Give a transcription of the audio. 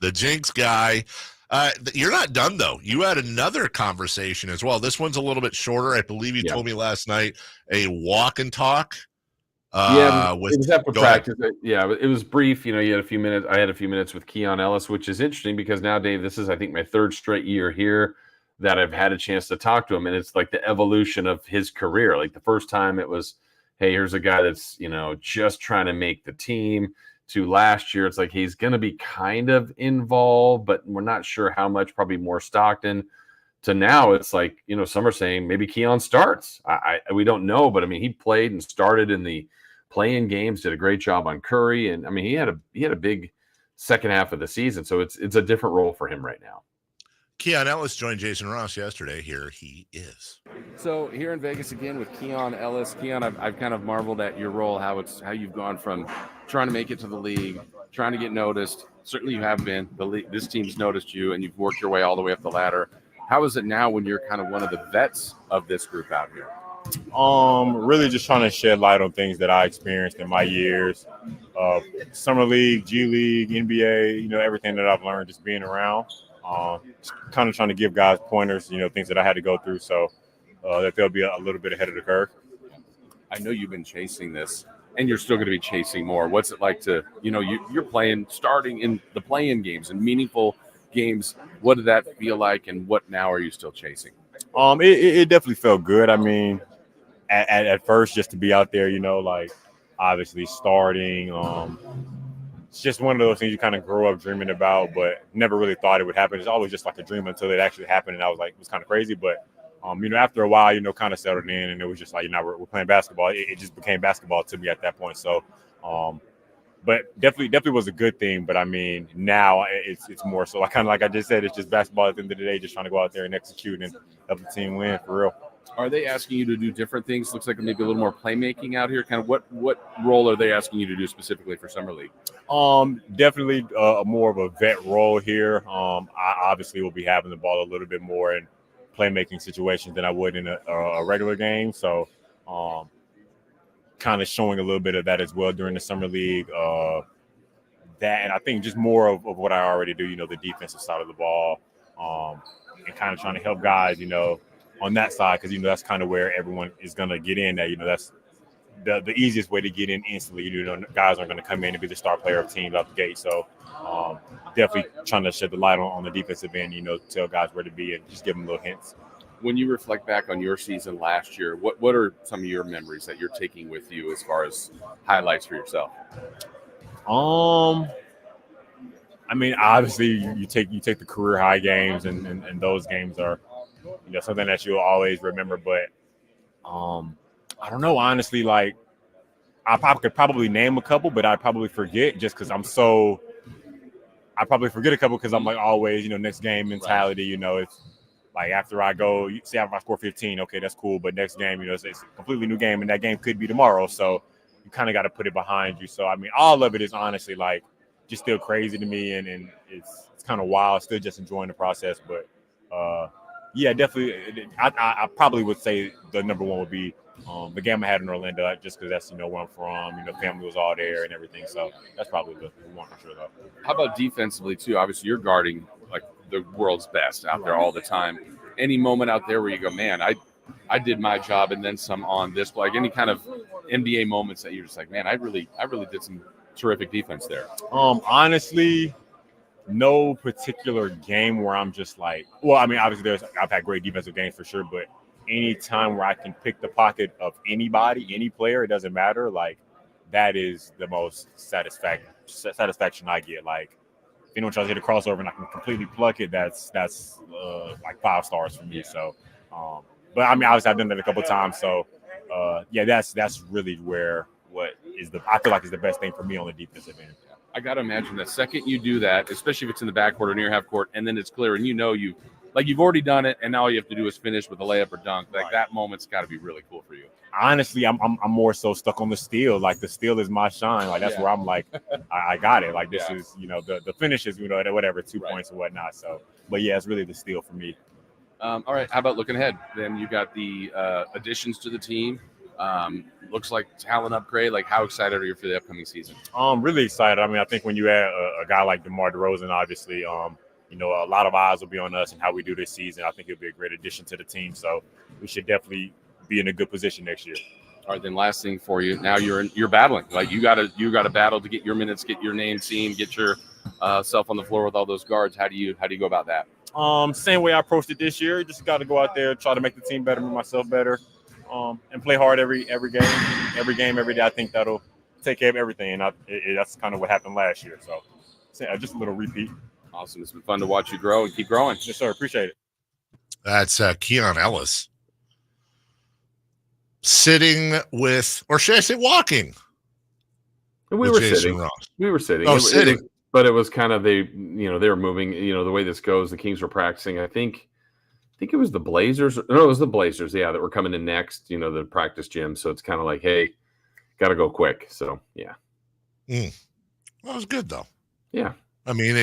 the Jinx guy. You're not done, though. You had another conversation as well. This one's a little bit shorter. I believe you told me last night a walk and talk. It was after practice. It was brief. You had a few minutes. I had a few minutes with Keon Ellis, which is interesting because now, Dave, this is, I think, my third straight year here that I've had a chance to talk to him. And it's like the evolution of his career. Like the first time it was, hey, here's a guy that's, just trying to make the team, to last year. It's like he's going to be kind of involved, but we're not sure how much, probably more Stockton. To now, it's like, some are saying maybe Keon starts. We don't know, but I mean, he played and started in the play-in games, did a great job on Curry. And I mean, he had a big second half of the season. So it's a different role for him right now. Keon Ellis joined Jason Ross yesterday. Here he is. So here in Vegas again with Keon Ellis. Keon, I've kind of marveled at your role, how you've gone from trying to make it to the league, trying to get noticed. Certainly you have been. This team's noticed you, and you've worked your way all the way up the ladder. How is it now when you're kind of one of the vets of this group out here? Really just trying to shed light on things that I experienced in my years of Summer League, G League, NBA, everything that I've learned just being around. Kind of trying to give guys pointers, things that I had to go through so that they'll be a little bit ahead of the curve. I know you've been chasing this, and you're still going to be chasing more. What's it like to, you're playing, starting in the play-in games and meaningful games. What did that feel like, and what now are you still chasing? It definitely felt good. I mean, at first, just to be out there, obviously starting. It's just one of those things you kind of grow up dreaming about, but never really thought it would happen. It's always just like a dream until it actually happened, and I was like, it was kind of crazy. But after a while, kind of settled in, and it was just like, we're playing basketball. It just became basketball to me at that point. So, but definitely was a good thing. But I mean, now it's more so like I just said, it's just basketball at the end of the day, just trying to go out there and execute and help the team win for real. Are they asking you to do different things? Looks like maybe a little more playmaking out here. Kind of what role are they asking you to do specifically for Summer League? Definitely more of a vet role here. I obviously will be having the ball a little bit more in playmaking situations than I would in a regular game. So kind of showing a little bit of that as well during the Summer League. That, and I think just more of what I already do, the defensive side of the ball, and kind of trying to help guys, on that side, because that's kind of where everyone is going to get in. That that's the easiest way to get in instantly. Guys aren't going to come in and be the star player of teams out the gate. So definitely trying to shed the light on the defensive end. Tell guys where to be and just give them little hints. When you reflect back on your season last year, what are some of your memories that you're taking with you as far as highlights for yourself? I mean, obviously you take the career high games, and those games are something that you'll always remember. But I don't know, honestly, like I could probably name a couple, but I probably forget just because I probably forget a couple because I'm like always, next game mentality. It's like after I go, say if I score 15, okay, that's cool. But next game, it's a completely new game, and that game could be tomorrow. So you kind of got to put it behind you. So I mean, all of it is honestly like just still crazy to me, and it's kind of wild. Still just enjoying the process, but yeah, definitely. I probably would say the number one would be the game I had in Orlando, just because that's where I'm from. Family was all there and everything, so that's probably the one for sure, though. How about defensively too? Obviously, you're guarding like the world's best out there all the time. Any moment out there where you go, man, I did my job and then some on this, like any kind of NBA moments that you're just like, man, I really did some terrific defense there. Honestly, no particular game where I'm just like, well, I mean, obviously I've had great defensive games for sure, but any time where I can pick the pocket of anybody, any player, it doesn't matter. Like that is the most satisfaction I get. Like if anyone tries to hit a crossover and I can completely pluck it, that's like 5 stars for me. Yeah. So, but I mean, obviously I've done that a couple of times. So, yeah, that's really where I feel like is the best thing for me on the defensive end. I got to imagine the second you do that, especially if it's in the backcourt or near half court, and then it's clear, and you've already done it, and all you have to do is finish with a layup or dunk. Like that moment's got to be really cool for you. Honestly, I'm more so stuck on the steal. Like the steal is my shine. Like that's where I'm like, I got it. Like this is the finishes, whatever 2 points and whatnot. So, but yeah, it's really the steal for me. All right, how about looking ahead? Then you got the additions to the team. Looks like talent upgrade. Like, how excited are you for the upcoming season? Really excited. I mean, I think when you add a guy like DeMar DeRozan, obviously, you know, a lot of eyes will be on us and how we do this season. I think he'll be a great addition to the team. So we should definitely be in a good position next year. All right, then last thing for you. Now you're battling. Like, you gotta battle to get your minutes, get your name seen, get your self on the floor with all those guards. How do you go about that? Same way I approached it this year. Just got to go out there, try to make the team better, make myself better, and play hard every game, every day. I think that'll take care of everything, and that's kind of what happened last year. So just a little repeat. Awesome. It's been fun to watch you grow and keep growing. Yes, sir. Appreciate it. That's Keon Ellis sitting with, or should I say walking? We were sitting. We were sitting. Oh, sitting. But it was kind of they were moving. The way this goes, the Kings were practicing. I think it was the Blazers. No, it was the Blazers. Yeah, that were coming in next. The practice gym. So it's kind of like, hey, got to go quick. So yeah. That was good though. Yeah. I mean,